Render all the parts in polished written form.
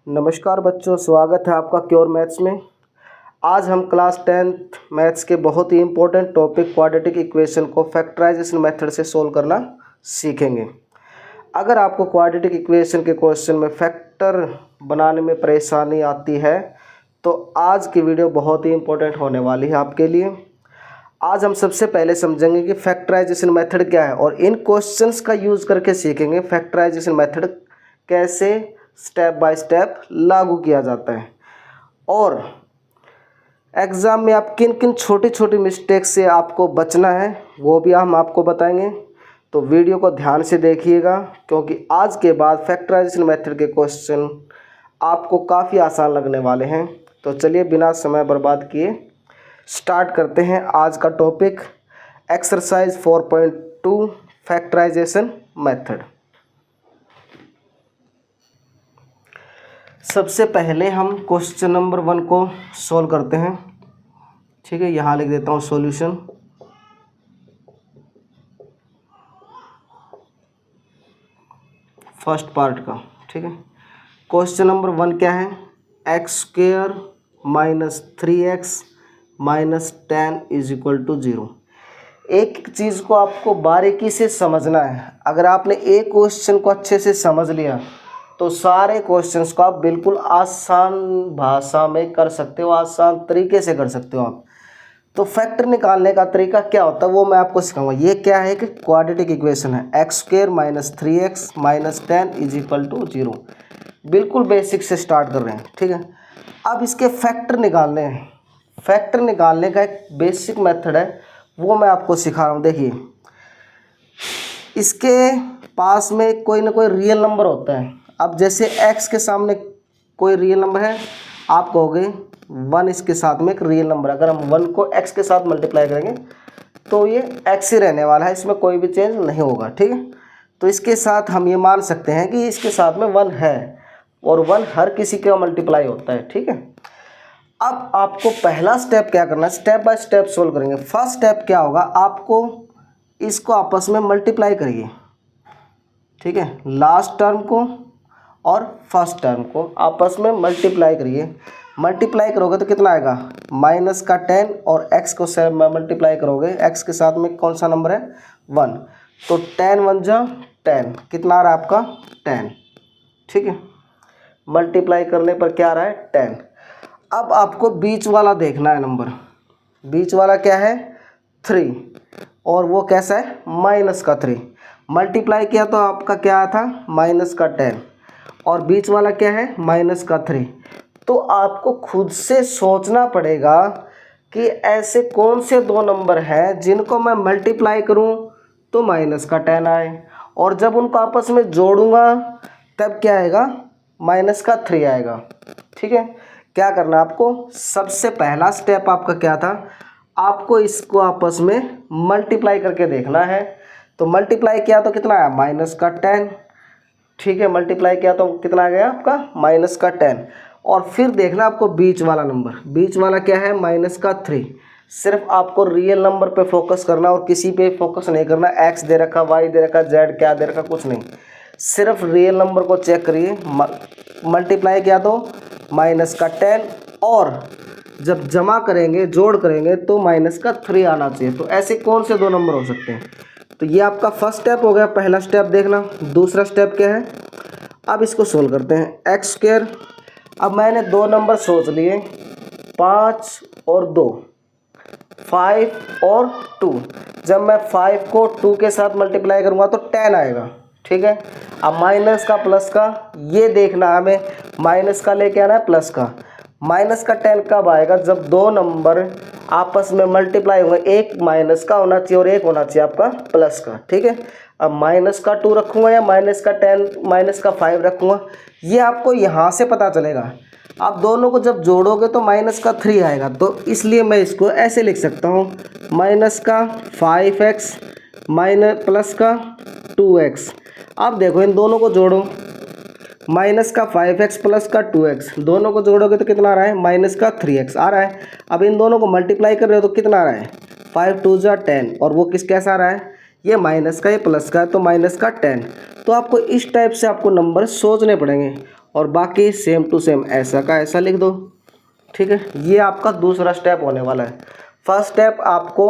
नमस्कार बच्चों, स्वागत है आपका क्योर मैथ्स में। आज हम क्लास 10th मैथ्स के बहुत ही इम्पोर्टेंट टॉपिक क्वाड्रेटिक इक्वेशन को फैक्टराइजेशन मेथड से सोल्व करना सीखेंगे। अगर आपको क्वाड्रेटिक इक्वेशन के क्वेश्चन में फैक्टर बनाने में परेशानी आती है तो आज की वीडियो बहुत ही इम्पोर्टेंट होने वाली है आपके लिए। आज हम सबसे पहले समझेंगे कि फैक्टराइजेशन मेथड क्या है और इन क्वेश्चंस का यूज़ करके सीखेंगे फैक्टराइजेशन मेथड कैसे स्टेप बाय स्टेप लागू किया जाता है और एग्ज़ाम में आप किन किन छोटी छोटी मिस्टेक से आपको बचना है वो भी हम आपको बताएंगे। तो वीडियो को ध्यान से देखिएगा क्योंकि आज के बाद फैक्टराइजेशन मेथड के क्वेश्चन आपको काफ़ी आसान लगने वाले हैं। तो चलिए बिना समय बर्बाद किए स्टार्ट करते हैं आज का टॉपिक एक्सरसाइज 4.2 फैक्टराइजेशन मेथड। सबसे पहले हम क्वेश्चन नंबर 1 को सॉल्व करते हैं। ठीक है, यहाँ लिख देता हूँ सॉल्यूशन। फर्स्ट पार्ट का। ठीक है, क्वेश्चन नंबर 1 क्या है? x² minus 3x minus 10 is equal to 0। एक चीज़ को आपको बारीकी से समझना है। अगर आपने एक क्वेश्चन को अच्छे से समझ लिया तो सारे क्वेश्चंस को आप बिल्कुल आसान भाषा में कर सकते हो, आसान तरीके से कर सकते हो आप। तो फैक्टर निकालने का तरीका क्या होता है वो मैं आपको सिखाऊंगा। ये क्या है कि क्वाड्रेटिक इक्वेशन है, x² minus 3x minus 10 is equal to 0। बिल्कुल बेसिक से स्टार्ट कर रहे हैं। ठीक है, अब इसके फैक्टर निकालने हैं। फैक्टर निकालने का एक बेसिक मेथड है वो मैं आपको सिखा रहा हूँ। देखिए, इसके पास में कोई ना कोई रियल नंबर होता है। अब जैसे x के सामने कोई रियल नंबर है, आप कहोगे 1 इसके साथ में एक रियल नंबर। अगर हम 1 को x के साथ मल्टीप्लाई करेंगे तो ये x ही रहने वाला है, इसमें कोई भी चेंज नहीं होगा। ठीक है, तो इसके साथ हम ये मान सकते हैं कि इसके साथ में 1 है और 1 हर किसी का मल्टीप्लाई होता है। ठीक है, अब आपको पहला स्टेप क्या करना है, स्टेप बाय स्टेप सोल्व करेंगे। फर्स्ट स्टेप क्या होगा, आपको इसको आपस में मल्टीप्लाई करिए। ठीक है, लास्ट टर्म को और फर्स्ट टर्म को आपस में मल्टीप्लाई करिए। मल्टीप्लाई करोगे तो कितना आएगा, माइनस का 10 और x को से मल्टीप्लाई करोगे, x के साथ में कौन सा नंबर है 1, तो 10 1 जा 10, कितना आ रहा है आपका 10। ठीक है, मल्टीप्लाई करने पर क्या आ रहा है 10। अब आपको बीच वाला देखना है नंबर। बीच वाला क्या है 3 और वो कैसा है माइनस का 3। मल्टीप्लाई किया तो आपका क्या आया था माइनस का 10 और बीच वाला क्या है माइनस का 3। तो आपको खुद से सोचना पड़ेगा कि ऐसे कौन से दो नंबर हैं जिनको मैं मल्टीप्लाई करूं तो माइनस का 10 आए और जब उनको आपस में जोड़ूंगा तब क्या आएगा माइनस का 3 आएगा। ठीक है, क्या करना है आपको, सबसे पहला स्टेप आपका क्या था, आपको इसको आपस में मल्टीप्लाई करके देखना है। तो मल्टीप्लाई किया तो कितना आया माइनस का 10। ठीक है, मल्टीप्लाई किया तो कितना आ गया आपका माइनस का 10 और फिर देखना आपको बीच वाला नंबर। बीच वाला क्या है माइनस का 3। सिर्फ आपको रियल नंबर पे फोकस करना और किसी पे फोकस नहीं करना। x दे रखा, y दे रखा, z क्या दे रखा, कुछ नहीं, सिर्फ रियल नंबर को चेक करिए। मल्टीप्लाई किया तो माइनस का 10 और जब जमा करेंगे जोड़ करेंगे तो माइनस का 3 आना चाहिए। तो ऐसे कौन से दो नंबर हो सकते हैं। तो ये आपका फर्स्ट स्टेप हो गया, पहला स्टेप देखना। दूसरा स्टेप क्या है, अब इसको सोल्व करते हैं। x², अब मैंने दो नंबर सोच लिए 5 और 2, 5 और 2। जब मैं 5 को 2 के साथ मल्टीप्लाई करूँगा तो 10 आएगा। ठीक है, अब माइनस का प्लस का ये देखना हमें, माइनस का लेके आना है प्लस का। माइनस का 10 कब आएगा, जब दो नंबर आपस में मल्टीप्लाई होंगे, एक माइनस का होना चाहिए और एक होना चाहिए आपका प्लस का। ठीक है, अब माइनस का 2 रखूँगा या माइनस का 10 माइनस का 5 रखूँगा, ये आपको यहाँ से पता चलेगा। आप दोनों को जब जोड़ोगे तो माइनस का 3 आएगा, तो इसलिए मैं इसको ऐसे लिख सकता हूँ, माइनस का 5x माइनस प्लस का 2x। अब देखो इन दोनों को जोड़ो, माइनस का 5x प्लस का 2x, दोनों को जोड़ोगे तो कितना आ रहा है माइनस का 3x आ रहा है। अब इन दोनों को मल्टीप्लाई कर रहे हो तो कितना आ रहा है 5 2 जा 10 और वो किस कैसा आ रहा है, ये माइनस का ये प्लस का है तो माइनस का 10। तो आपको इस टाइप से आपको नंबर सोचने पड़ेंगे और बाकी सेम टू सेम ऐसा का ऐसा लिख दो। ठीक है, ये आपका दूसरा स्टेप होने वाला है। फर्स्ट स्टेप आपको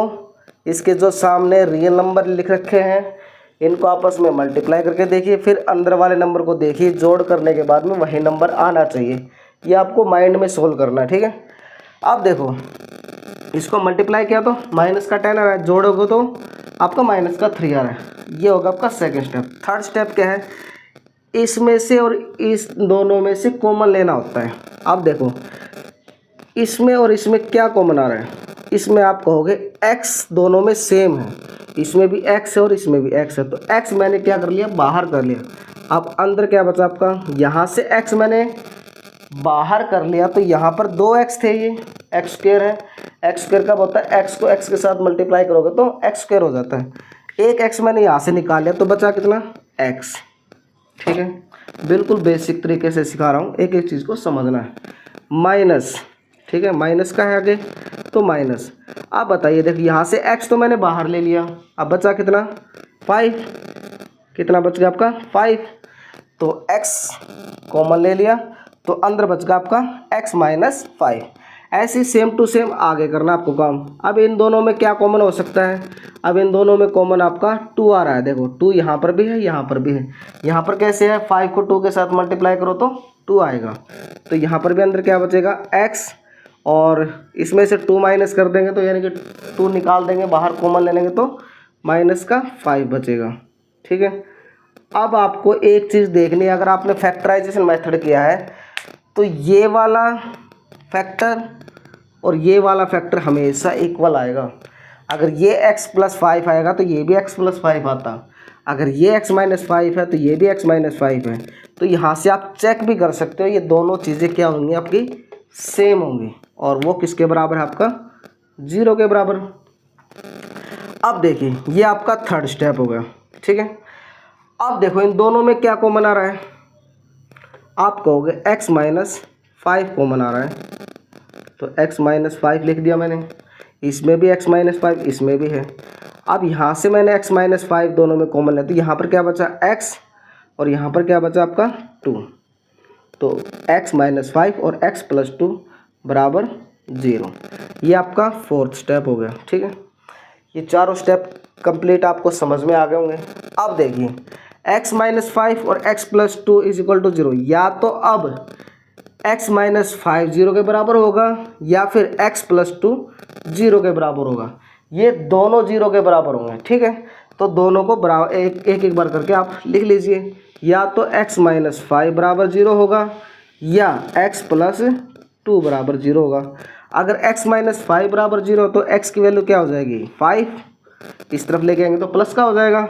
इसके जो सामने रियल नंबर लिख रखे हैं इनको आपस में मल्टीप्लाई करके देखिए, फिर अंदर वाले नंबर को देखिए, जोड़ करने के बाद में वही नंबर आना चाहिए। ये आपको माइंड में सोल्व करना है। ठीक है, अब देखो इसको मल्टीप्लाई किया तो माइनस का 10 आ रहा है, जोड़ोगे तो आपका माइनस का 3 आ रहा है। ये होगा आपका सेकंड स्टेप। थर्ड स्टेप क्या है, इसमें से और इस दोनों में से कॉमन लेना होता है। अब देखो इसमें और इसमें क्या कॉमन आ रहा है, इसमें आप कहोगे x दोनों में सेम है, इसमें भी x है और इसमें भी x है, तो x मैंने क्या कर लिया, बाहर कर लिया। अब अंदर क्या बचा आपका, यहाँ से x मैंने बाहर कर लिया तो यहाँ पर 2x थे, ये एक्स स्क्वायर है। एक्स स्क्वायर कब होता है, x को x के साथ मल्टीप्लाई करोगे तो एक्स स्क्वायर हो जाता है। एक x मैंने यहाँ से निकाल लिया तो बचा कितना, x। ठीक है, बिल्कुल बेसिक तरीके से सिखा रहा हूँ, एक एक चीज़ को समझना है। माइनस, ठीक है, माइनस का है आगे तो माइनस। अब बताइए, देखिए यहाँ से x तो मैंने बाहर ले लिया, अब बचा कितना, 5। कितना बच गया आपका, 5। तो x कॉमन ले लिया तो अंदर बच गया आपका x माइनस 5। ऐसे ही सेम टू सेम आगे करना आपको काम। अब इन दोनों में क्या कॉमन हो सकता है, अब इन दोनों में कॉमन आपका 2 आ रहा है। देखो 2 यहाँ पर भी है, यहाँ पर भी है। यहाँ पर कैसे है, 5 को 2 के साथ मल्टीप्लाई करो तो 2 आएगा, तो यहाँ पर भी अंदर क्या बचेगा, x, और इसमें से 2 माइनस कर देंगे तो यानी कि 2 निकाल देंगे बाहर, कॉमन ले लेंगे तो माइनस का 5 बचेगा। ठीक है, अब आपको एक चीज़ देखनी है, अगर आपने फैक्टराइजेशन मेथड किया है तो ये वाला फैक्टर और ये वाला फैक्टर हमेशा इक्वल आएगा। अगर ये x प्लस 5 आएगा तो ये भी x प्लस 5 आता, अगर ये x माइनस 5 है तो ये भी x माइनस 5 है। तो यहाँ से आप चेक भी कर सकते हो ये दोनों चीज़ें क्या होंगी, आपकी सेम होंगी, और वो किसके बराबर है, आपका 0 के बराबर। अब देखिए ये आपका थर्ड स्टेप हो गया। ठीक है, अब देखो इन दोनों में क्या कॉमन आ रहा है, आप कहोगे x माइनस 5 कॉमन आ रहा है, तो x माइनस 5 लिख दिया मैंने। इसमें भी x माइनस 5, इसमें भी है। अब यहाँ से मैंने x माइनस 5 दोनों में कॉमन लिया तो यहाँ पर क्या बचा, x, और यहाँ पर क्या बचा आपका 2। तो x माइनस 5 और x प्लस 2 बराबर 0। ये आपका फोर्थ स्टेप हो गया। ठीक है, ये चारों स्टेप कंप्लीट आपको समझ में आ गए होंगे। अब देखिए x माइनस 5 और x plus 2 is equal to 0, या तो अब x माइनस 5 0 के बराबर होगा या फिर x प्लस 2 0 के बराबर होगा। ये दोनों 0 के बराबर होंगे। ठीक है, तो दोनों को बराबर एक बार करके आप लिख लीजिए, या तो x माइनस 5 बराबर 0 होगा या x प्लस 2 बराबर 0 होगा। अगर x माइनस 5 बराबर 0 तो x की वैल्यू क्या हो जाएगी, 5, इस तरफ लेके आएंगे तो प्लस का हो जाएगा,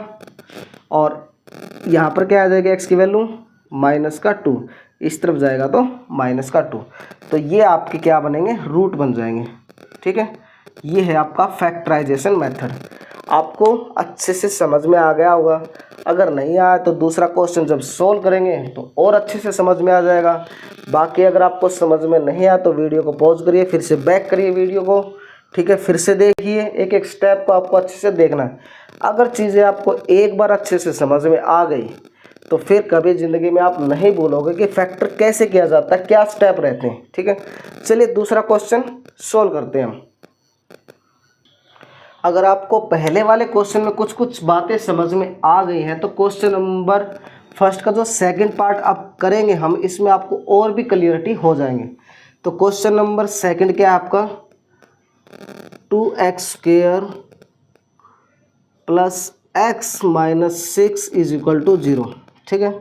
और यहाँ पर क्या आ जाएगा x की वैल्यू माइनस का 2, इस तरफ जाएगा तो माइनस का 2। तो ये आपके क्या बनेंगे, रूट बन जाएंगे। ठीक है, ये है आपका फैक्टराइजेशन मेथड। आपको अच्छे से समझ में आ गया होगा, अगर नहीं आया तो दूसरा क्वेश्चन जब सोल्व करेंगे तो और अच्छे से समझ में आ जाएगा। बाकी अगर आपको समझ में नहीं आया तो वीडियो को पॉज करिए, फिर से बैक करिए वीडियो को। ठीक है, फिर से देखिए, एक एक स्टेप को आपको अच्छे से देखना है। अगर चीज़ें आपको एक बार अच्छे से समझ में आ गई तो फिर कभी ज़िंदगी में आप नहीं भूलोगे कि फैक्टर कैसे किया जाता है, क्या स्टेप रहते हैं। ठीक है, चलिए दूसरा क्वेश्चन सोल्व करते हैं हम। अगर आपको पहले वाले क्वेश्चन में कुछ कुछ बातें समझ में आ गई हैं तो क्वेश्चन नंबर फर्स्ट का जो सेकंड पार्ट आप करेंगे हम, इसमें आपको और भी क्लियरिटी हो जाएंगे। तो क्वेश्चन नंबर सेकंड क्या है आपका, 2x square plus x minus 6 is equal to 0। ठीक है,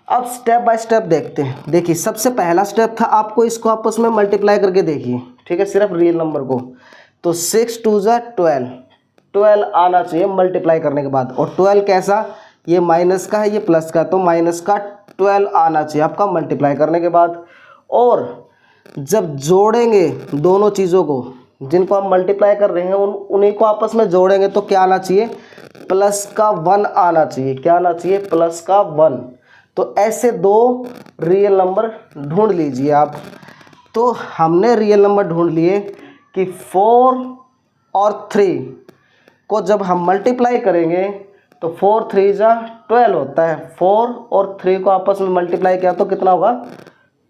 अब स्टेप बाय स्टेप देखते हैं। देखिए सबसे पहला स्टेप था, आपको इसको आपस में मल्टीप्लाई करके देखिए। ठीक है, सिर्फ रियल नंबर को, तो 6 2 जा 12 आना चाहिए मल्टीप्लाई करने के बाद, और 12 कैसा, ये माइनस का है ये प्लस का, तो माइनस का 12 आना चाहिए आपका मल्टीप्लाई करने के बाद। और जब जोड़ेंगे दोनों चीज़ों को, जिनको हम मल्टीप्लाई कर रहे हैं उन्हीं को आपस में जोड़ेंगे तो क्या आना चाहिए, प्लस का 1 आना चाहिए। क्या आना चाहिए, प्लस का 1। तो ऐसे दो रियल नंबर ढूंढ लीजिए आप। तो हमने रियल नंबर ढूंढ लिए कि 4 और 3 को जब हम मल्टीप्लाई करेंगे तो 4 3 जा 12 होता है। 4 और 3 को आपस में मल्टीप्लाई किया तो कितना होगा,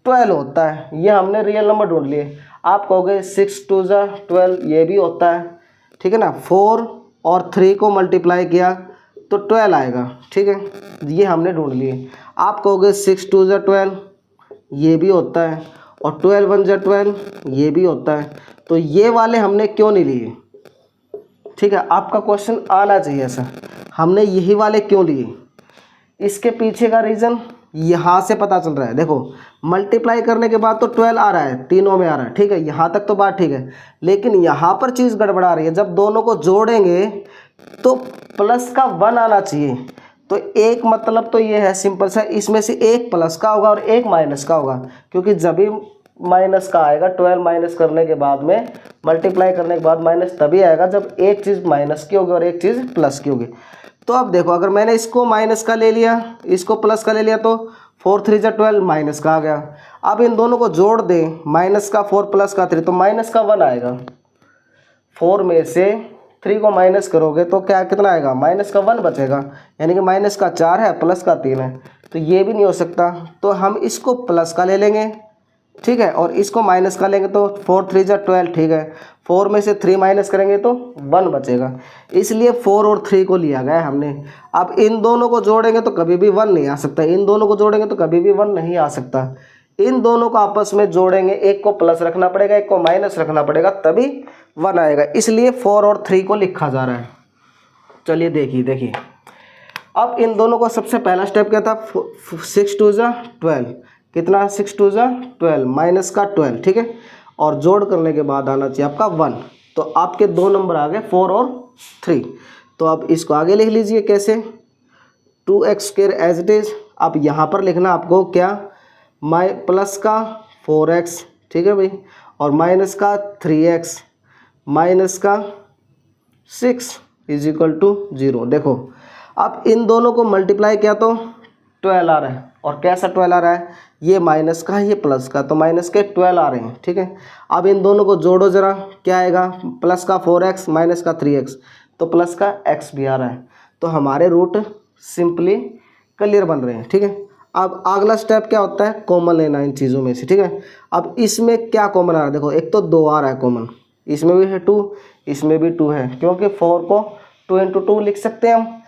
12 होता है। ये हमने रियल नंबर ढूंढ लिए। आप कहोगे 6 2 जा 12, ये भी होता है, ठीक है ना। 4 और 3 को मल्टीप्लाई किया तो 12 आएगा, ठीक है, ये हमने ढूंढ लिए। आप कहोगे 6 2 जा 12, ये भी होता है, और 12 1 जा 12, ये भी होता है। तो ये वाले हमने क्यों नहीं लिए, ठीक है, आपका क्वेश्चन आना चाहिए ऐसा, हमने यही वाले क्यों लिए। इसके पीछे का रीज़न यहाँ से पता चल रहा है। देखो मल्टीप्लाई करने के बाद तो 12 आ रहा है, तीनों में आ रहा है, ठीक है, यहाँ तक तो बात ठीक है। लेकिन यहाँ पर चीज़ गड़बड़ा रही है, जब दोनों को जोड़ेंगे तो प्लस का 1 आना चाहिए। तो एक मतलब तो ये है सिंपल सा, इसमें से एक प्लस का होगा और एक माइनस का होगा, क्योंकि जब भी माइनस का आएगा 12 माइनस करने के बाद में, मल्टीप्लाई करने के बाद माइनस तभी आएगा जब एक चीज़ माइनस की होगी और एक चीज़ प्लस की होगी। तो अब देखो अगर मैंने इसको माइनस का ले लिया, इसको प्लस का ले लिया, तो 4 3 जा 12 माइनस का आ गया। अब इन दोनों को जोड़ दें, माइनस का 4 प्लस का 3, तो माइनस का 1 आएगा। 4 में से 3 को माइनस करोगे तो क्या कितना आएगा, माइनस का 1 बचेगा, यानी कि माइनस का 4 है प्लस का 3 है, तो ये भी नहीं हो सकता। तो हम इसको प्लस का ले लेंगे, ठीक है, और इसको माइनस का लेंगे तो 4 3 जा 12, ठीक है, 4 में से 3 माइनस करेंगे तो 1 बचेगा, इसलिए 4 और 3 को लिया गया है हमने। अब इन दोनों को जोड़ेंगे तो कभी भी 1 नहीं आ सकता, इन दोनों को जोड़ेंगे तो कभी भी 1 नहीं आ सकता। इन दोनों को आपस में जोड़ेंगे, एक को प्लस रखना पड़ेगा, एक को माइनस रखना पड़ेगा, तभी 1 आएगा, इसलिए 4 और 3 को लिखा जा रहा है। चलिए देखिए अब इन दोनों को सबसे पहला स्टेप क्या था, 6 2 जा 12, कितना 6 2 जा 12 माइनस का 12, ठीक है, और जोड़ करने के बाद आना चाहिए आपका 1। तो आपके 2 नंबर आ गए 4 और 3। तो अब इसको आगे लिख लीजिए कैसे, 2x² एज इट इज़। अब यहाँ पर लिखना आपको क्या, प्लस का 4x, ठीक है भाई, और माइनस का 3x माइनस का 6 इज इक्वल टू 0। देखो अब इन दोनों को मल्टीप्लाई किया तो 12 आ रहा है, और कैसा 12 आ रहा है, ये माइनस का है ये प्लस का, तो माइनस के 12 आ रहे हैं, ठीक है। अब इन दोनों को जोड़ो ज़रा, क्या आएगा, प्लस का 4x माइनस का 3x, तो प्लस का x भी आ रहा है। तो हमारे रूट सिंपली क्लियर बन रहे हैं, ठीक है। अब अगला स्टेप क्या होता है, कॉमन लेना इन चीज़ों में से, ठीक है। अब इसमें क्या कॉमन आ रहा है, देखो एक तो 2 आ रहा है कॉमन, इसमें भी है 2, इसमें भी 2 है, क्योंकि 4 को 2 × 2 लिख सकते हैं हम।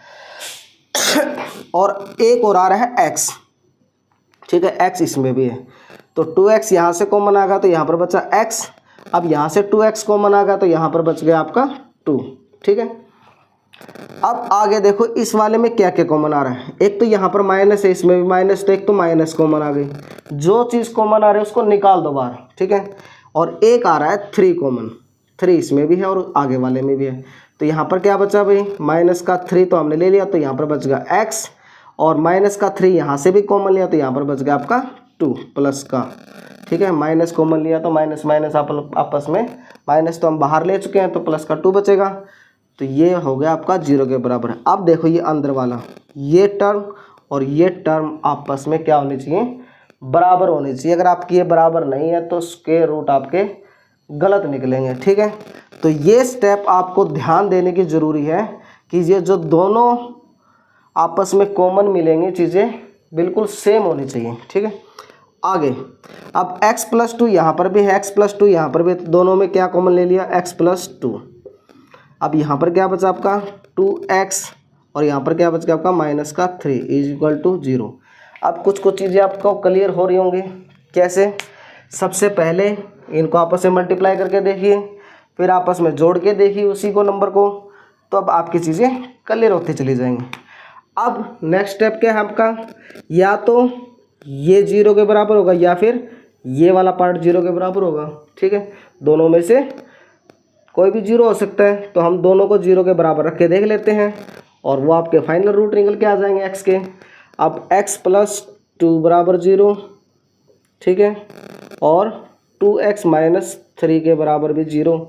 और एक और आ रहा है x, ठीक है, x इसमें भी है, तो 2x यहाँ से कॉमन आ गया तो यहाँ पर बचा x। अब यहाँ से 2x कॉमन आ गया तो यहाँ पर बच गया आपका 2, ठीक है। अब आगे देखो इस वाले में क्या क्या कॉमन आ रहा है, एक तो यहाँ पर माइनस है, इसमें भी माइनस, तो एक तो माइनस कॉमन आ गई, जो चीज़ कॉमन आ रही है उसको निकाल दो बाहर, ठीक है। और एक आ रहा है 3 कॉमन, 3 इसमें भी है और आगे वाले में भी है, तो यहाँ पर क्या बचा भाई, माइनस का 3 तो हमने ले लिया, तो यहाँ पर बच गया x, और माइनस का 3 यहाँ से भी कॉमन लिया तो यहाँ पर बच गया आपका 2 प्लस का, ठीक है। माइनस कॉमन लिया तो माइनस माइनस आपस में, माइनस तो हम बाहर ले चुके हैं तो प्लस का 2 बचेगा, तो ये हो गया आपका 0 के बराबर है। अब देखो ये अंदर वाला, ये टर्म और ये टर्म आपस में क्या होनी चाहिए, बराबर होनी चाहिए। अगर आपकी ये बराबर नहीं है तो स्क्वायर रूट आपके गलत निकलेंगे, ठीक है। तो ये स्टेप आपको ध्यान देने की ज़रूरी है कि ये जो दोनों आपस में कॉमन मिलेंगी चीज़ें बिल्कुल सेम होनी चाहिए, ठीक है। आगे अब x + 2 यहाँ पर भी है, x + 2 यहाँ पर भी, दोनों में क्या कॉमन ले लिया, x + 2। अब यहाँ पर क्या बचा आपका 2x, और यहाँ पर क्या बच गया आपका माइनस का 3 इज इक्वल टू 0। अब कुछ चीज़ें आपको क्लियर हो रही होंगी, कैसे, सबसे पहले इनको आपस में मल्टीप्लाई करके देखिए, फिर आपस में जोड़ के देखिए उसी को नंबर को, तो अब आपकी चीज़ें क्लियर होती चली जाएंगी। अब नेक्स्ट स्टेप क्या है आपका, या तो ये 0 के बराबर होगा या फिर ये वाला पार्ट 0 के बराबर होगा, ठीक है। दोनों में से कोई भी 0 हो सकता है, तो हम दोनों को 0 के बराबर रख के देख लेते हैं और वो आपके फाइनल रूट निकल के आ जाएंगे x के। अब x + 2 = 0, ठीक है, और 2x - 3 के बराबर भी 0।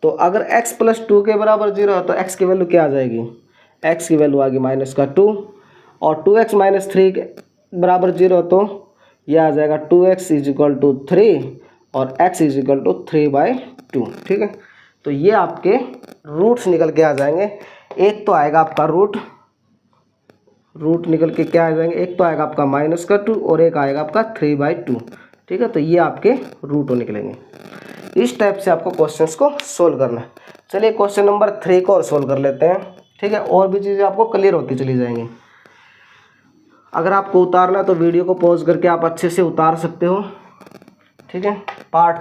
तो अगर x + 2 के बराबर 0 है तो x की वैल्यू क्या आ जाएगी, x की वैल्यू आ गई -2, और 2x - 3 के बराबर 0 तो यह आ जाएगा 2x = 3 और x = 3/2, ठीक है। तो ये आपके रूट्स निकल के आ जाएंगे। एक तो आएगा आपका रूट रूट निकल के क्या आ जाएंगे, एक तो आएगा आपका -2 और एक आएगा आपका 3/2। ठीक है, तो ये आपके रूट निकलेंगे। इस टाइप से आपको क्वेश्चंस को सोल्व करना है। चलिए क्वेश्चन नंबर 3 को और सोल्व कर लेते हैं। ठीक है, और भी चीज़ें आपको क्लियर होती चली जाएंगी। अगर आपको उतारना है तो वीडियो को पॉज करके आप अच्छे से उतार सकते हो। ठीक है, पार्ट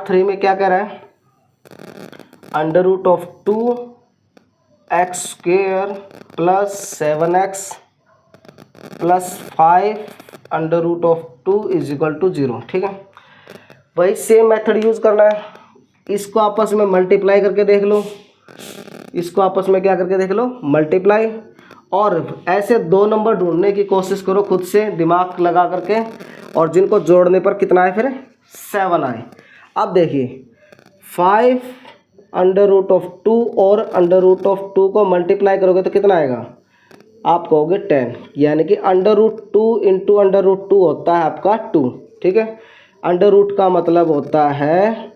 3 में क्या कह रहा है, √2x² + 7x + 5 √2 = 0। ठीक है, वही सेम मेथड यूज़ करना है। इसको आपस में मल्टीप्लाई करके देख लो, इसको आपस में क्या करके देख लो, मल्टीप्लाई। और ऐसे दो नंबर ढूंढने की कोशिश करो खुद से दिमाग लगा करके, और जिनको जोड़ने पर कितना आए, फिर 7 आए। अब देखिए 5 √2 और √2 को मल्टीप्लाई करोगे तो कितना आएगा, आप कहोगे 10, यानी कि √2 × √2 होता है आपका 2। ठीक है, √ का मतलब होता है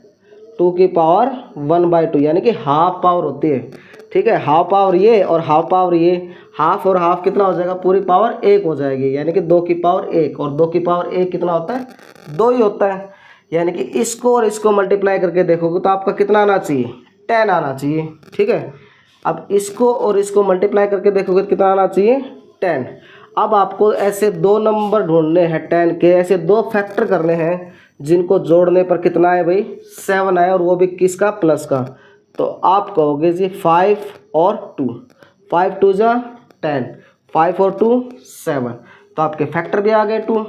2 की पावर 1/2, यानी कि हाफ पावर होती है। ठीक है, हाफ पावर ये और हाफ पावर ये, हाफ और हाफ कितना हो जाएगा, पूरी पावर 1 हो जाएगी, यानी कि 2 की पावर 1, और 2 की पावर 1 कितना होता है, 2 ही होता है। यानी कि इसको और इसको मल्टीप्लाई करके देखोगे तो आपका कितना आना चाहिए, 10 आना चाहिए। ठीक है, अब इसको और इसको मल्टीप्लाई करके देखोगे तो कितना आना चाहिए, 10। अब आपको ऐसे दो नंबर ढूंढने हैं 10 के, ऐसे दो फैक्टर करने हैं जिनको जोड़ने पर कितना है भाई, 7 आए, और वो भी किसका, प्लस का। तो आप कहोगे जी 5 और 2, 5 2 जा 10, 5 और 2 7, तो आपके फैक्टर भी आ गए 2।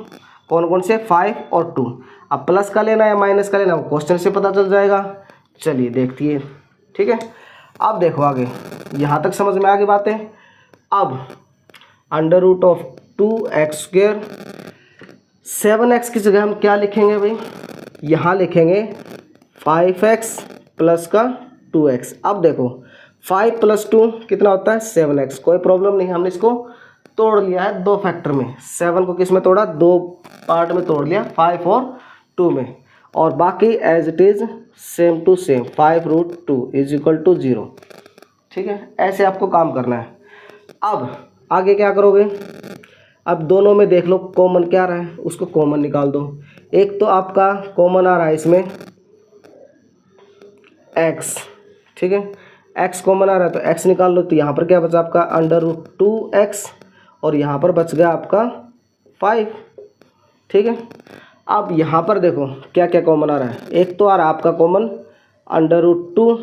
कौन कौन से, 5 और 2। अब प्लस का लेना है माइनस का लेना है, वो क्वेश्चन से पता चल जाएगा। चलिए देखिए। ठीक है, अब देखो आगे, यहाँ तक समझ में आ गई बातें। अब √2x², 7x की जगह हम क्या लिखेंगे भाई, यहाँ लिखेंगे 5x + का 2x। अब देखो 5 + 2 कितना होता है, 7x। कोई प्रॉब्लम नहीं, हमने इसको तोड़ लिया है दो फैक्टर में। 7 को किस में तोड़ा, दो पार्ट में तोड़ लिया, 5 और 2 में, और बाकी as it is same to same 5√2 = 0। ठीक है, ऐसे आपको काम करना है। अब आगे क्या करोगे, अब दोनों में देख लो कॉमन क्या रहा है, उसको कॉमन निकाल दो। एक तो आपका कॉमन आ रहा है इसमें x। ठीक है, x कॉमन आ रहा है तो x निकाल लो, तो यहाँ पर क्या बचा आपका √2x, और यहाँ पर बच गया आपका 5। ठीक है, अब यहाँ पर देखो क्या क्या कॉमन आ रहा है। एक तो आ रहा है आपका कॉमन √2,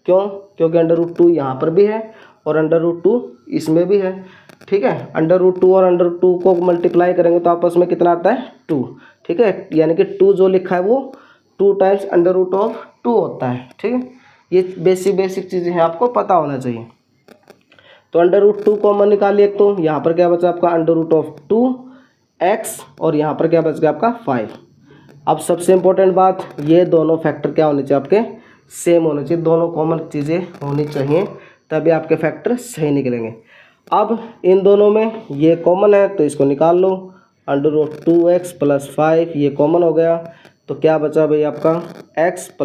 क्यों, क्योंकि √2 यहाँ पर भी है और √2 इसमें भी है। ठीक है, √2 और √2 को मल्टीप्लाई करेंगे तो आपस में कितना आता है, 2। ठीक है, यानी कि 2 जो लिखा है वो 2 टाइम्स √2 होता है। ठीक है, ये बेसिक चीज़ें हैं, आपको पता होना चाहिए। तो √2 कॉमन निकालिए, तो यहाँ पर क्या बचा आपका √2x, और यहाँ पर क्या बच गया आपका 5। अब सबसे इम्पोर्टेंट बात, ये दोनों फैक्टर क्या होने चाहिए आपके, सेम होने चाहिए, दोनों कॉमन चीज़ें होनी चाहिए, तभी आपके फैक्टर सही निकलेंगे। अब इन दोनों में ये कॉमन है तो इसको निकाल लो, √2x + 5 ये कॉमन हो गया, तो क्या बचा भाई आपका x +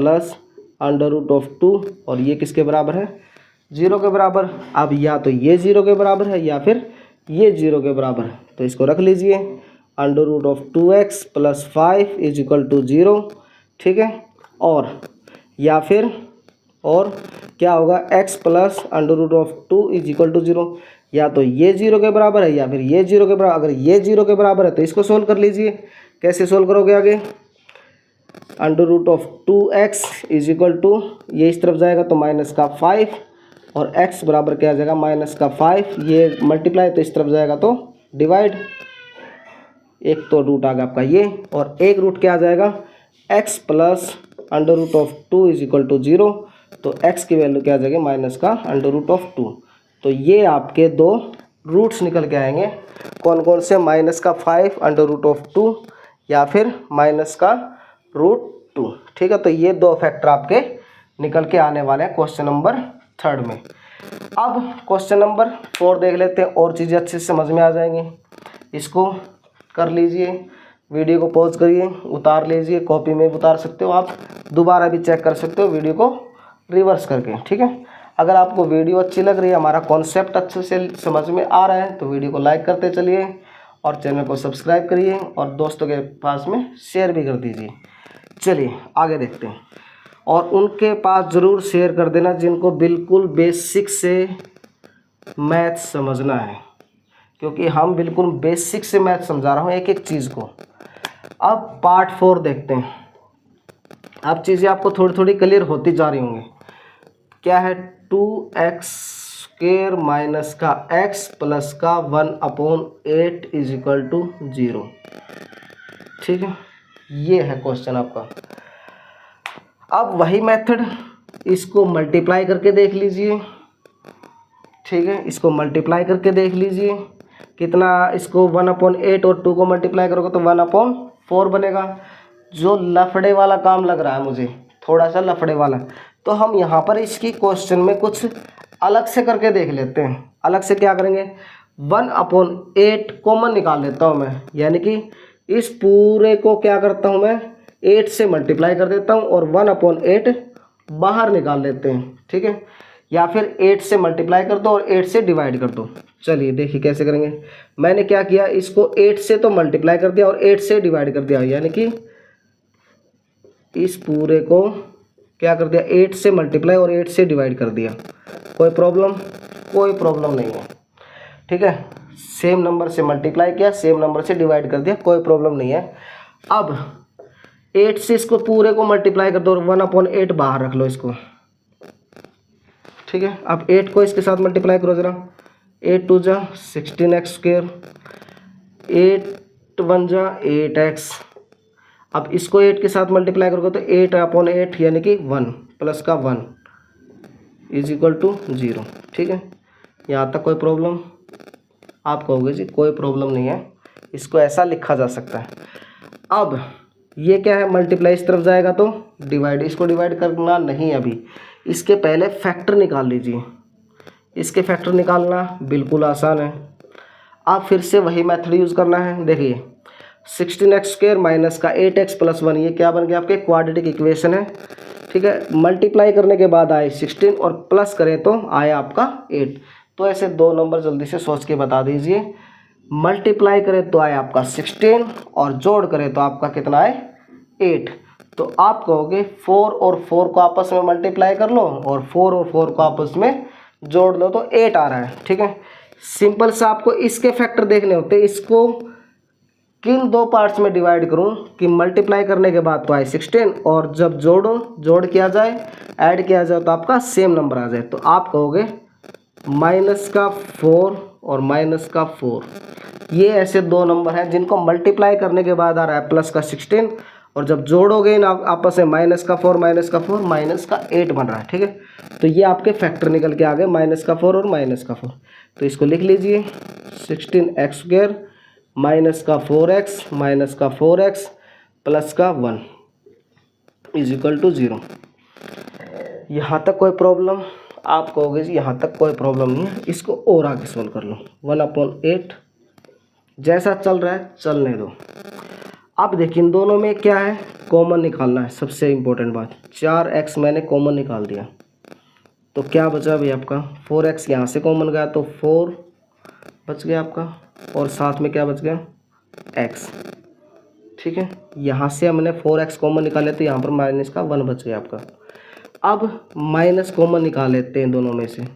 √2, और ये किसके बराबर है, 0 के बराबर। अब या तो ये 0 के बराबर है या फिर ये 0 के बराबर है, तो इसको रख लीजिए, √2x + 5 = 0। ठीक है, और या फिर और क्या होगा, x + √2 = 0, या तो ये 0 के बराबर है या फिर ये 0 के बराबर। अगर ये 0 के बराबर है तो इसको सोल्व कर लीजिए। कैसे सोल्व करोगे आगे, √2x = ये इस तरफ जाएगा तो -5, और x बराबर क्या आ जाएगा, -5, ये मल्टीप्लाई तो इस तरफ जाएगा तो डिवाइड। एक तो रूट आ गया आपका ये, और एक रूट क्या आ जाएगा, x + √2 = 0, तो x की वैल्यू क्या आ जाएगी, -√2। तो ये आपके दो रूट्स निकल के आएंगे। कौन कौन से, -5 √2 या फिर -√2। ठीक है, तो ये दो फैक्टर आपके निकल के आने वाले हैं क्वेश्चन नंबर 3 में। अब क्वेश्चन नंबर 4 देख लेते हैं, और चीज़ें अच्छे से समझ में आ जाएंगी। इसको कर लीजिए, वीडियो को पॉज करिए, उतार लीजिए, कॉपी में उतार सकते हो आप, दोबारा भी चेक कर सकते हो वीडियो को रिवर्स करके। ठीक है, अगर आपको वीडियो अच्छी लग रही है, हमारा कॉन्सेप्ट अच्छे से समझ में आ रहा है, तो वीडियो को लाइक करते चलिए और चैनल को सब्सक्राइब करिए और दोस्तों के पास में शेयर भी कर दीजिए। चलिए आगे देखते हैं। और उनके पास ज़रूर शेयर कर देना जिनको बिल्कुल बेसिक से मैथ समझना है, क्योंकि हम बिल्कुल बेसिक से मैथ समझा रहा हूँ एक एक चीज़ को। अब पार्ट 4 देखते हैं। अब चीज़ें आपको थोड़ी थोड़ी क्लियर होती जा रही होंगी। क्या है, 2x² माइनस का x प्लस का 1/8 इज इक्वल टू 0। ठीक है, ये है क्वेश्चन आपका। अब वही मेथड, इसको मल्टीप्लाई करके देख लीजिए। ठीक है, इसको मल्टीप्लाई करके देख लीजिए कितना, इसको 1/8 और 2 को मल्टीप्लाई करोगे तो 1/4 बनेगा। जो लफड़े वाला काम लग रहा है मुझे, थोड़ा सा लफड़े वाला, तो हम यहाँ पर इसकी क्वेश्चन में कुछ अलग से करके देख लेते हैं। अलग से क्या करेंगे, 1/8 कॉमन निकाल लेता हूँ मैं, यानी कि इस पूरे को क्या करता हूँ मैं 8 से मल्टीप्लाई कर देता हूँ और 1/8 बाहर निकाल लेते हैं। ठीक है, या फिर 8 से मल्टीप्लाई कर दो और 8 से डिवाइड कर दो। चलिए देखिए कैसे करेंगे। मैंने क्या किया, इसको 8 से तो मल्टीप्लाई कर दिया और 8 से डिवाइड कर दिया, यानी कि इस पूरे को क्या कर दिया, 8 से मल्टीप्लाई और 8 से डिवाइड कर दिया। कोई प्रॉब्लम? कोई प्रॉब्लम नहीं है। ठीक है, सेम नंबर से मल्टीप्लाई किया, सेम नंबर से डिवाइड कर दिया, कोई प्रॉब्लम नहीं है। अब 8 से इसको पूरे को मल्टीप्लाई कर दो और 1/8 बाहर रख लो इसको। ठीक है, अब 8 को इसके साथ मल्टीप्लाई करो ज़रा। 8 2 जा 16x², 8 1 जा 8x। अब इसको 8 के साथ मल्टीप्लाई करोगे तो 8/8 यानी कि 1 प्लस का 1 इज इक्वल टू 0। ठीक है, यहाँ तक कोई प्रॉब्लम? आप कहोगे जी कोई प्रॉब्लम नहीं है, इसको ऐसा लिखा जा सकता है। अब ये क्या है, मल्टीप्लाई इस तरफ जाएगा तो डिवाइड, इसको डिवाइड करना नहीं अभी, इसके पहले फैक्टर निकाल लीजिए। इसके फैक्टर निकालना बिल्कुल आसान है। आप फिर से वही मेथड यूज़ करना है। देखिए 16x² माइनस का 8x प्लस 1, ये क्या बन गया आपके क्वाड्रेटिक इक्वेशन है। ठीक है, मल्टीप्लाई करने के बाद आए 16 और प्लस करें तो आया आपका 8। तो ऐसे दो नंबर जल्दी से सोच के बता दीजिए। मल्टीप्लाई करें तो आया आपका 16 और जोड़ करें तो आपका कितना आए 8। तो आप कहोगे 4 और 4 को आपस में मल्टीप्लाई कर लो और 4 और 4 को आपस में जोड़ लो तो 8 आ रहा है। ठीक है, सिंपल सा आपको इसके फैक्टर देखने होते हैं। इसको किन दो पार्ट्स में डिवाइड करूं कि मल्टीप्लाई करने के बाद तो आए 16 और जब जोड़ किया जाए, ऐड किया जाए तो आपका सेम नंबर आ जाए। तो आप कहोगे -4 और -4, ये ऐसे दो नंबर हैं जिनको मल्टीप्लाई करने के बाद आ रहा है प्लस का 16 और जब जोड़ोगे ना आपस में -4 -8 बन रहा है। ठीक है, तो ये आपके फैक्टर निकल के आ गए -4 और -4। तो इसको लिख लीजिए 16x² -4x प्लस का 1 इज इक्वल टू 0। यहाँ तक कोई प्रॉब्लम? आप कहोगे जी यहाँ तक कोई प्रॉब्लम नहीं है, इसको और आगे सोल्व कर लो। 1/8 जैसा चल रहा है चलने दो। अब देखिए इन दोनों में क्या है, कॉमन निकालना है। सबसे इम्पोर्टेंट बात, 4x मैंने कॉमन निकाल दिया तो क्या बचा भाई आपका 4x, यहाँ से कॉमन गया तो 4 बच गया आपका और साथ में क्या बच गया x। ठीक है, यहाँ से हमने 4x कॉमन निकाले तो यहाँ पर माइनस का 1 बच गया आपका। अब माइनस कॉमन निकाल लेते हैं दोनों में से,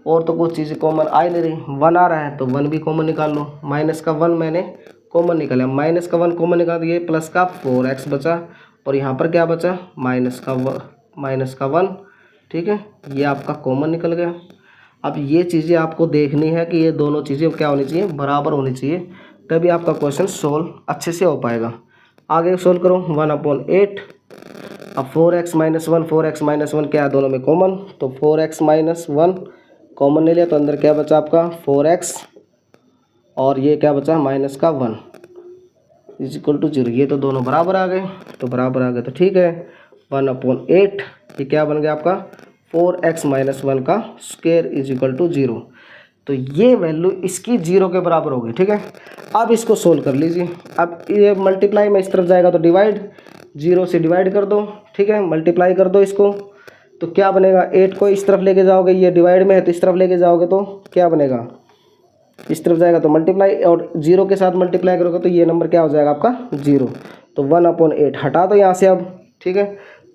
और तो कुछ चीज़ें कॉमन आ ही नहीं रही। 1 आ रहा है तो 1 भी कॉमन निकाल लो। माइनस का 1 मैंने कॉमन निकाला, माइनस का 1 कॉमन निकाल दिए, प्लस का 4x बचा और यहाँ पर क्या बचा माइनस का 1। ठीक है, ये आपका कॉमन निकल गया। अब ये चीज़ें आपको देखनी है कि ये दोनों चीज़ें क्या होनी चाहिए, बराबर होनी चाहिए, तभी आपका क्वेश्चन सोल्व अच्छे से हो पाएगा। आगे सोल्व करो 1/8। अब 4x - 1 4x - 1 क्या है दोनों में कॉमन, तो 4x - 1 कॉमन ले लिया तो अंदर क्या बचा आपका 4x और ये क्या बचा -1 इज इक्वल टू 0। ये तो दोनों बराबर आ गए, तो बराबर आ गए तो ठीक है। 1/8 ये क्या बन गया आपका 4x - 1 का स्क्वायर इज इक्वल टू 0। तो ये वैल्यू इसकी 0 के बराबर होगी। ठीक है, अब इसको सोल्व कर लीजिए। अब ये मल्टीप्लाई में इस तरफ जाएगा तो डिवाइड, 0 से डिवाइड कर दो। ठीक है, मल्टीप्लाई कर दो इसको, तो क्या बनेगा, 8 को इस तरफ लेके जाओगे, ये डिवाइड में है तो इस तरफ लेके जाओगे तो क्या बनेगा, इस तरफ जाएगा तो मल्टीप्लाई, और 0 के साथ मल्टीप्लाई करोगे तो ये नंबर क्या हो जाएगा आपका 0। तो 1/8 हटा दो यहाँ से अब, ठीक है।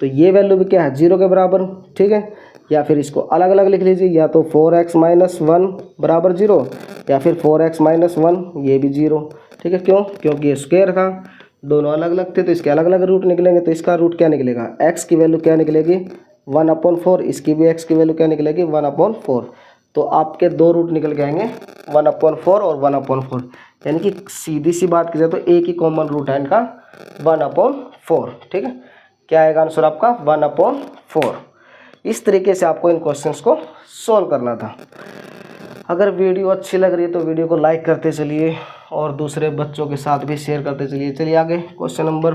तो ये वैल्यू भी क्या है 0 के बराबर, ठीक है। या फिर इसको अलग अलग लिख लीजिए, या तो 4x - 1 बराबर 0, या फिर 4x - 1 ये भी 0, ठीक है। क्यों, क्योंकि ये स्क्वायर था, दोनों अलग अलग थे तो इसके अलग अलग रूट निकलेंगे। तो इसका रूट क्या निकलेगा, x की वैल्यू क्या निकलेगी 1/4, इसकी भी x की वैल्यू क्या निकलेगी 1/4। तो आपके दो रूट निकल के आएंगे 1/4 और 1/4, यानी कि सीधी सी बात की जाए तो एक ही कॉमन रूट है इनका 1/4, ठीक है। क्या आएगा आंसर आपका 1/4। इस तरीके से आपको इन क्वेश्चंस को सॉल्व करना था। अगर वीडियो अच्छी लग रही है तो वीडियो को लाइक करते चलिए और दूसरे बच्चों के साथ भी शेयर करते चलिए। चलिए आगे क्वेश्चन नंबर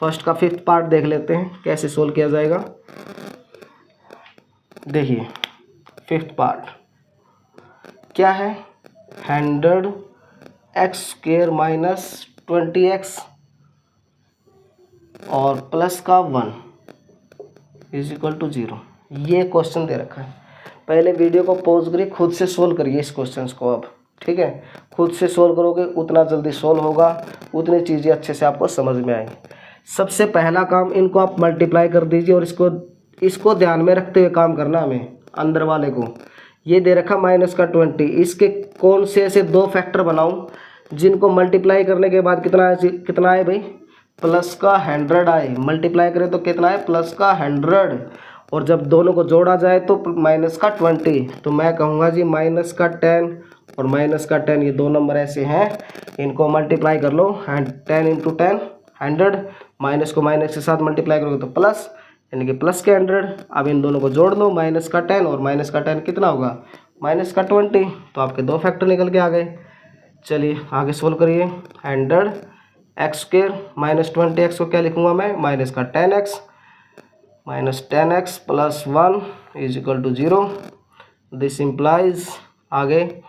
फर्स्ट का 5th पार्ट देख लेते हैं कैसे सोल्व किया जाएगा। देखिए 5th पार्ट क्या है, 100x² - 20x और प्लस का 1 = 0। ये क्वेश्चन दे रखा है। पहले वीडियो को पॉज करिए, खुद से सोल्व करिए इस क्वेश्चन को अब, ठीक है। खुद से सोल्व करोगे उतना जल्दी सोल्व होगा, उतनी चीज़ें अच्छे से आपको समझ में आएंगी। सबसे पहला काम, इनको आप मल्टीप्लाई कर दीजिए और इसको ध्यान में रखते हुए काम करना हमें। अंदर वाले को ये दे रखा -20, इसके कौन से ऐसे दो फैक्टर बनाऊं जिनको मल्टीप्लाई करने के बाद कितना आए भाई, प्लस का 100 आए। मल्टीप्लाई करें तो कितना है प्लस का 100, और जब दोनों को जोड़ा जाए तो -20। तो मैं कहूँगा जी -10 और -10, ये दो नंबर ऐसे हैं, इनको मल्टीप्लाई कर लो। 10 × 10 100, माइनस को माइनस के साथ मल्टीप्लाई करोगे तो प्लस, यानी कि प्लस के 100। अब इन दोनों को जोड़ लो, -10 और -10 कितना होगा -20। तो आपके दो फैक्टर निकल के आ गए। चलिए आगे सोल्व करिए। 100x² - 20x को क्या लिखूँगा मैं, -10x + 1 = 0। दिस इम्प्लाइज आगे।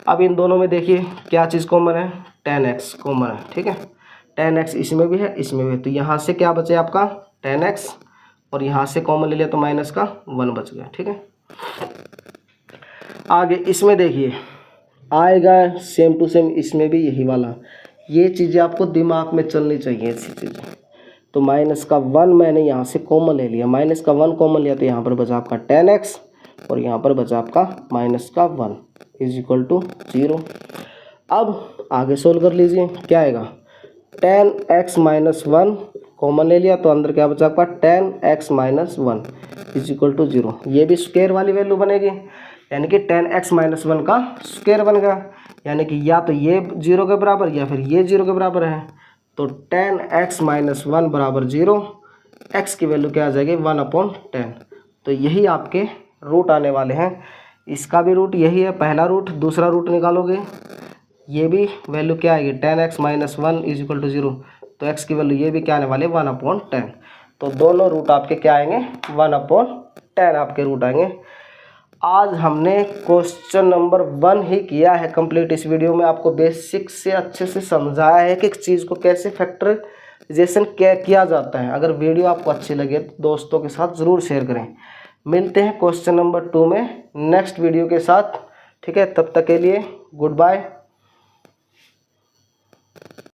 अब इन दोनों में देखिए क्या चीज़ कॉमन है, 10x कॉमन है, ठीक है। 10x इसमें भी है, इसमें भी है, तो यहाँ से क्या बचे आपका 10x, और यहाँ से कॉमन ले लिया तो -1 बच गया, ठीक है। आगे इसमें देखिए आएगा सेम टू सेम, इसमें भी यही वाला। ये चीज़ें आपको दिमाग में चलनी चाहिए ऐसी चीज़ें। तो -1 मैंने यहाँ से कॉमन ले लिया, -1 कॉमन लिया तो यहाँ पर बचा आपका 10x और यहाँ पर बचा आपका -1 = 0। अब आगे सोल्व कर लीजिए, क्या आएगा 10x - 1 कॉमन ले लिया तो अंदर क्या बचा आपका 10x - 1 = 0। ये भी स्क्वायर वाली वैल्यू बनेगी, यानी कि 10x - 1 का स्क्वायर बन गया, यानी कि या तो ये 0 के बराबर या फिर ये 0 के बराबर है। तो 10x - 1 = 0, x की वैल्यू क्या आ जाएगी 1/10। तो यही आपके रूट आने वाले हैं। इसका भी रूट यही है, पहला रूट, दूसरा रूट निकालोगे ये भी वैल्यू क्या आएगी 10x - 1 = 0। तो x की वैल्यू ये भी क्या आने वाले 1/10। तो दोनों रूट आपके क्या आएंगे 1/10 आपके रूट आएंगे। आज हमने क्वेश्चन नंबर 1 ही किया है कंप्लीट। इस वीडियो में आपको बेसिक से अच्छे से समझाया है कि एक चीज़ को कैसे फैक्टराइजेशन किया जाता है। अगर वीडियो आपको अच्छी लगे तो दोस्तों के साथ ज़रूर शेयर करें। मिलते हैं क्वेश्चन नंबर 2 में नेक्स्ट वीडियो के साथ, ठीक है। तब तक के लिए गुड बाय।